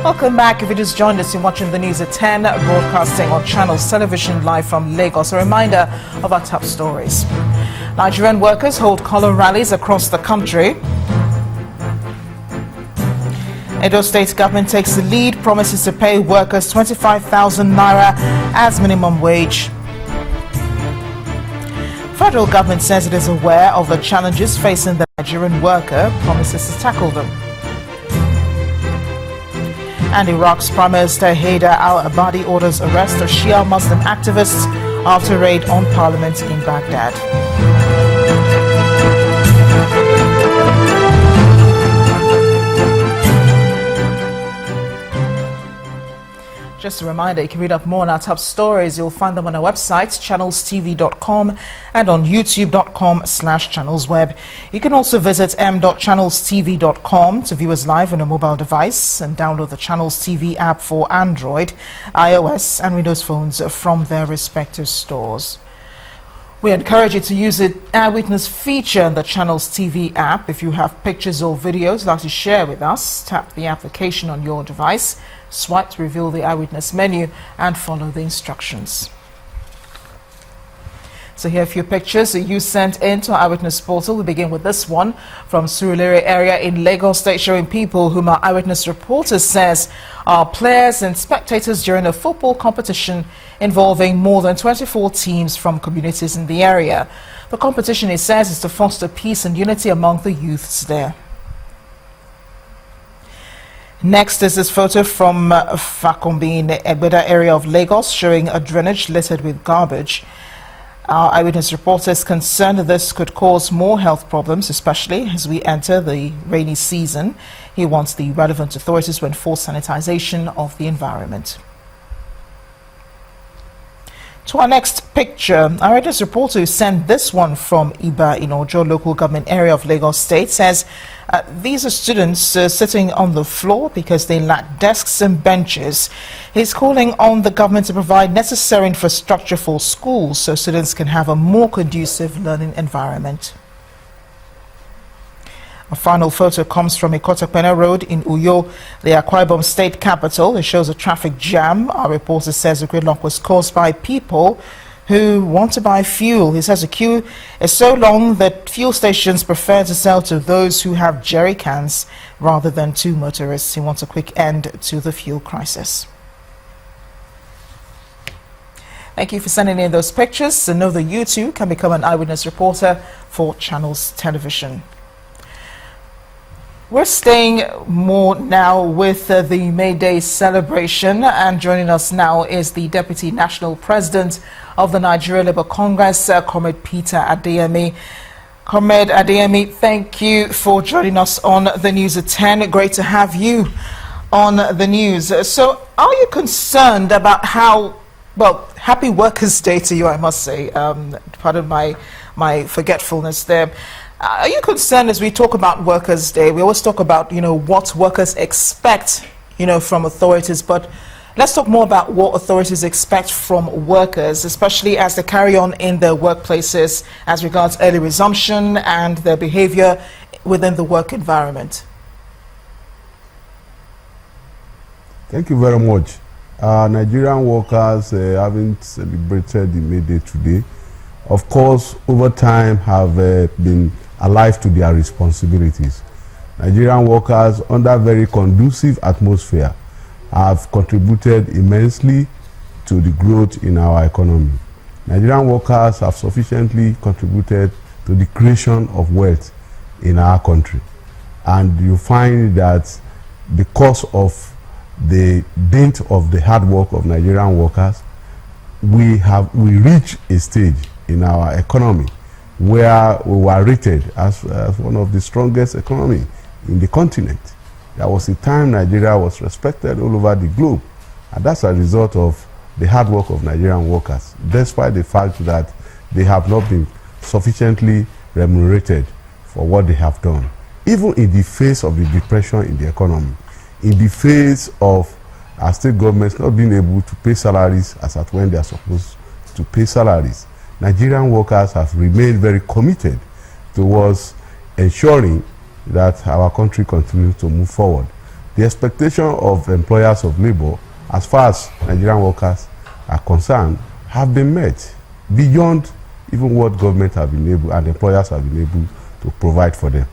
Welcome back. If you just joined us, you're watching the news at 10, broadcasting on Channels Television live from Lagos. A reminder of our top stories. Nigerian workers hold colour rallies across the country. Edo State government takes the lead, promises to pay workers 25,000 naira as minimum wage. Federal government says it is aware of the challenges facing the Nigerian worker, promises to tackle them. And Iraq's Prime Minister Haider al-Abadi orders arrest of Shia Muslim activists after raid on parliament in Baghdad. Just a reminder, you can read up more on our top stories. You'll find them on our website, channelstv.com, and on youtube.com/channelsweb. You can also visit m.channelstv.com to view us live on a mobile device and download the Channels TV app for Android, iOS, and Windows phones from their respective stores. We encourage you to use the Eyewitness feature in the Channels TV app. If you have pictures or videos you'd like to share with us, tap the application on your device, swipe to reveal the Eyewitness menu, and follow the instructions. So here are a few pictures that you sent into our Eyewitness portal. We begin with this one from Surulere area in Lagos State, showing people whom our Eyewitness reporter says are players and spectators during a football competition involving more than 24 teams from communities in the area. The competition, he says, is to foster peace and unity among the youths there. Next is this photo from Fakombi in the Egbeda area of Lagos, showing a drainage littered with garbage. Our Eyewitness reporter is concerned that this could cause more health problems, especially as we enter the rainy season. He wants the relevant authorities to enforce sanitization of the environment. To our next picture, our Eyewitness reporter who sent this one from Iba in Ojo local government area of Lagos State says these are students sitting on the floor because they lack desks and benches. He's calling on the government to provide necessary infrastructure for schools so students can have a more conducive learning environment. A final photo comes from Ikotakpena Road in Uyo, the Akwa Ibom state capital. It shows a traffic jam. Our reporter says the gridlock was caused by people who want to buy fuel. He says the queue is so long that fuel stations prefer to sell to those who have jerry cans rather than to motorists. He wants a quick end to the fuel crisis. Thank you for sending in those pictures. And know that you too can become an Eyewitness reporter for Channels Television. We're staying more now with the May Day celebration, and joining us now is the Deputy National President of the Nigeria Labour Congress, Comrade Peter Adeyemi. Comrade Adeyemi, thank you for joining us on the news at 10. Great to have you on the news. So are you concerned about how, well, happy Workers' Day to you, I must say, pardon my forgetfulness there. Are you concerned as we talk about Workers' Day? We always talk about, what workers expect, from authorities, but let's talk more about what authorities expect from workers, especially as they carry on in their workplaces as regards early resumption and their behavior within the work environment. Thank you very much. Nigerian workers haven't celebrated the May Day today. Of course, over time have been alive to their responsibilities. Nigerian workers, under very conducive atmosphere, have contributed immensely to the growth in our economy. Nigerian workers have sufficiently contributed to the creation of wealth in our country. And you find that because of the dint of the hard work of Nigerian workers, we reach a stage in our economy where we were rated as one of the strongest economy in the continent. There was a time Nigeria was respected all over the globe, and that's a result of the hard work of Nigerian workers, despite the fact that they have not been sufficiently remunerated for what they have done. Even in the face of the depression in the economy, in the face of our state governments not being able to pay salaries as at when they are supposed to pay salaries, Nigerian workers have remained very committed towards ensuring that our country continues to move forward. the expectation of employers of labor, as far as Nigerian workers are concerned, have been met beyond even what government have been able and employers have been able to provide for them.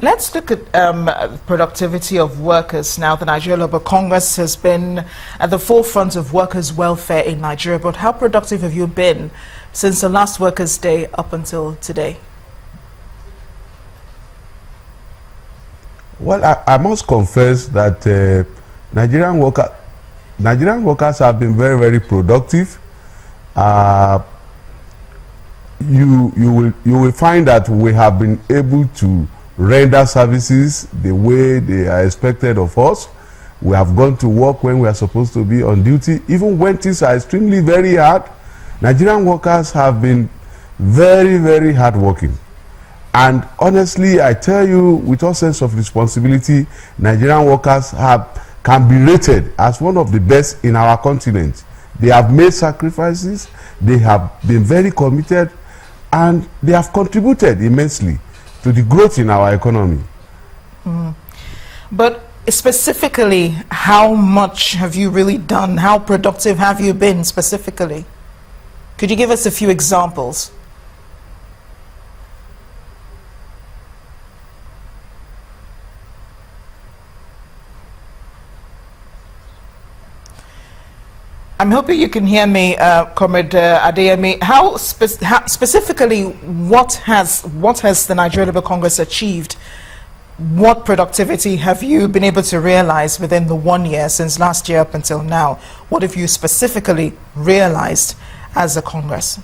Let's look at productivity of workers now. The Nigeria Labour Congress has been at the forefront of workers' welfare in Nigeria, but how productive have you been since the last Workers' Day up until today? Well, I must confess that Nigerian workers have been very, very productive. You will find that we have been able to render services the way they are expected of us. We have gone to work when we are supposed to be on duty, even when things are extremely very hard. Nigerian workers have been very, very hardworking. And honestly, I tell you, with all sense of responsibility, Nigerian workers can be rated as one of the best in our continent. They have made sacrifices, they have been very committed, and they have contributed immensely to the growth in our economy. But specifically, how much have you really done? How productive have you been specifically? Could you give us a few examples? I'm hoping you can hear me, Comrade Adeyemi. How specifically, what has the Nigeria Labour Congress achieved? What productivity have you been able to realize within the 1 year since last year up until now? What have you specifically realized as a Congress?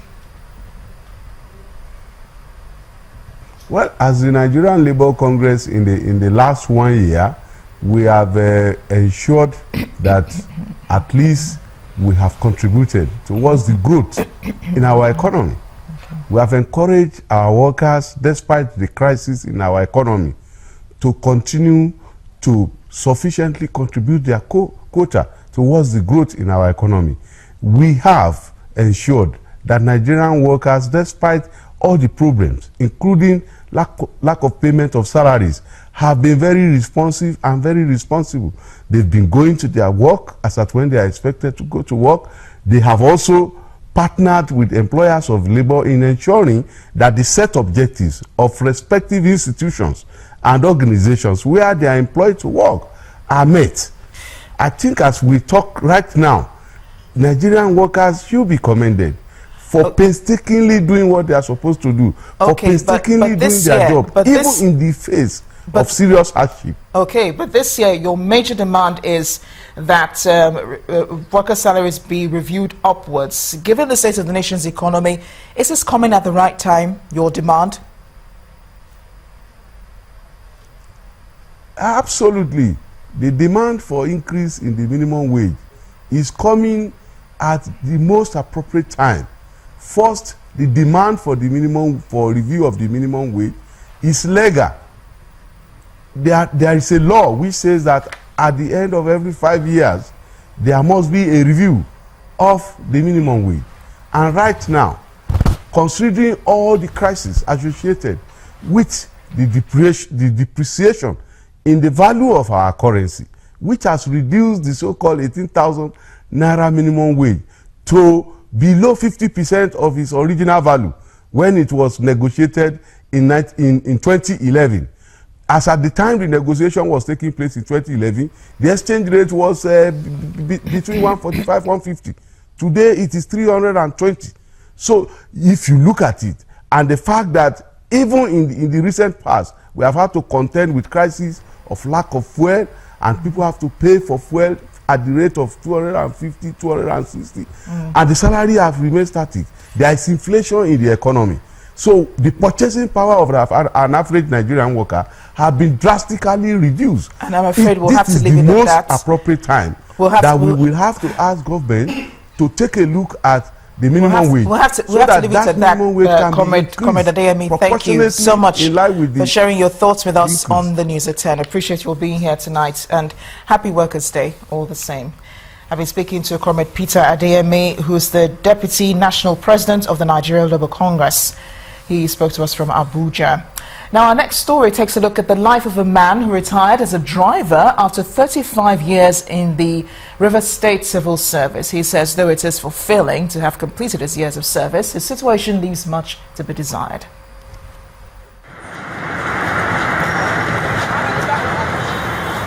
Well, as the Nigerian Labour Congress in the last 1 year, we have ensured that at least we have contributed towards the growth in our economy. We have encouraged our workers, despite the crisis in our economy, to continue to sufficiently contribute their quota towards the growth in our economy. We have ensured that Nigerian workers, despite all the problems, including lack of payment of salaries, have been very responsive and very responsible. They've been going to their work as at when they are expected to go to work. They have also partnered with employers of labor in ensuring that the set objectives of respective institutions and organizations where they are employed to work are met. I think as we talk right now, Nigerian workers should be commended for painstakingly doing what they are supposed to do, for painstakingly doing their job, even in the face of serious hardship. Okay, but this year your major demand is that worker salaries be reviewed upwards. Given the state of the nation's economy, is this coming at the right time, your demand? Absolutely. The demand for increase in the minimum wage is coming at the most appropriate time. First, the demand for review of the minimum wage is legal. There is a law which says that at the end of every 5 years, there must be a review of the minimum wage. And right now, considering all the crises associated with the depreciation in the value of our currency, which has reduced the so-called 18,000 naira minimum wage to below 50% of its original value when it was negotiated in 2011. As at the time the negotiation was taking place in 2011, the exchange rate was between 145 and 150. Today it is 320. So if you look at it, and the fact that even in the recent past, we have had to contend with crises of lack of fuel, and people have to pay for fuel at the rate of 250, 260, and the salary have remained static. There is inflation in the economy. So the purchasing power of an average Nigerian worker have been drastically reduced. And I'm afraid we'll have to leave it at that. This is the most appropriate time we will have to ask government to take a look at the minimum wage. We'll have to leave it at that. Comrade Adeyemi, thank you so much for sharing your thoughts with us on the News at 10. I appreciate you all being here tonight, and happy Workers' Day all the same. I've been speaking to Comrade Peter Adeyemi, who's the Deputy National President of the Nigeria Labour Congress. He spoke to us from Abuja. Now, our next story takes a look at the life of a man who retired as a driver after 35 years in the River State Civil Service. He says though it is fulfilling to have completed his years of service, his situation leaves much to be desired.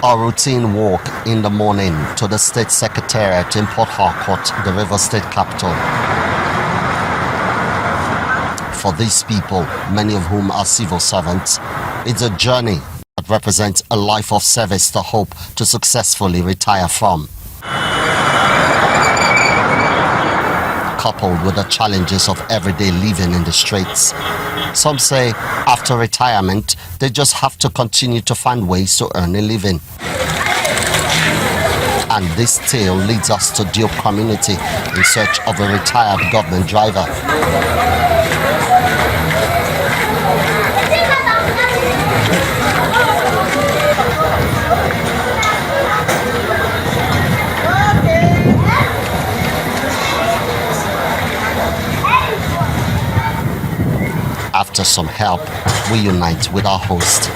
A routine walk in the morning to the State Secretariat in Port Harcourt, the River State capital. For these people, many of whom are civil servants, it's a journey that represents a life of service to hope to successfully retire from. Coupled with the challenges of everyday living in the streets. Some say after retirement, they just have to continue to find ways to earn a living. And this tale leads us to Diop community in search of a retired government driver. After some help, we unite with our host.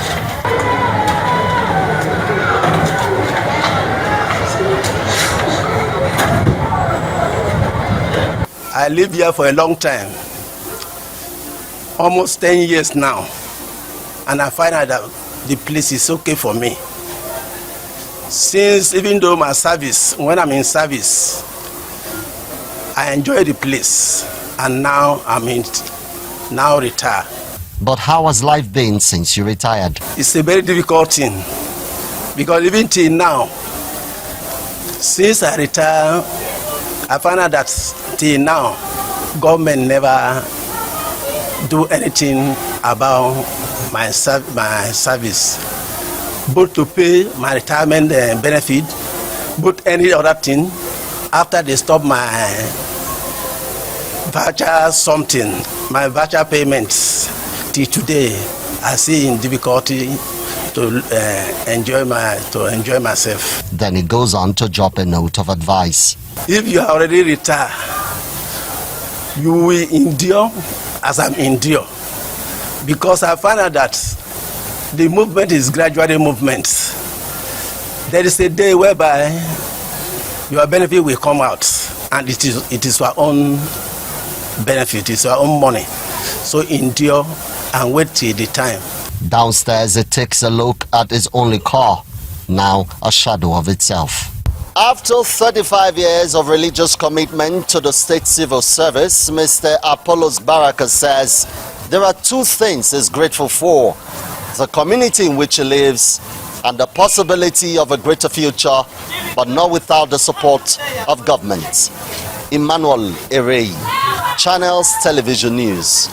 I live here for a long time, almost 10 years now, and I find out that the place is okay for me. Since even though my service, when I'm in service, I enjoy the place, and now I'm now retired. But how has life been since you retired? It's a very difficult thing, because even till now, since I retired, I found out that till now, government never do anything about my service, both to pay my retirement benefit, both any other thing. After they stop my voucher something, my voucher payments, till today, I see in difficulty to enjoy myself. Then he goes on to drop a note of advice. If you are already retired, you will endure as I'm endure, because I find out that the movement is gradually movement. There is a day whereby your benefit will come out, and it is your own benefit, it's your own money. So endure and wait till the time. Downstairs, it takes a look at his only car, now a shadow of itself. After 35 years of religious commitment to the State Civil Service, Mr. Apollos Baraka says there are two things he's grateful for: the community in which he lives and the possibility of a greater future, but not without the support of government. Emmanuel Erey, Channels Television News.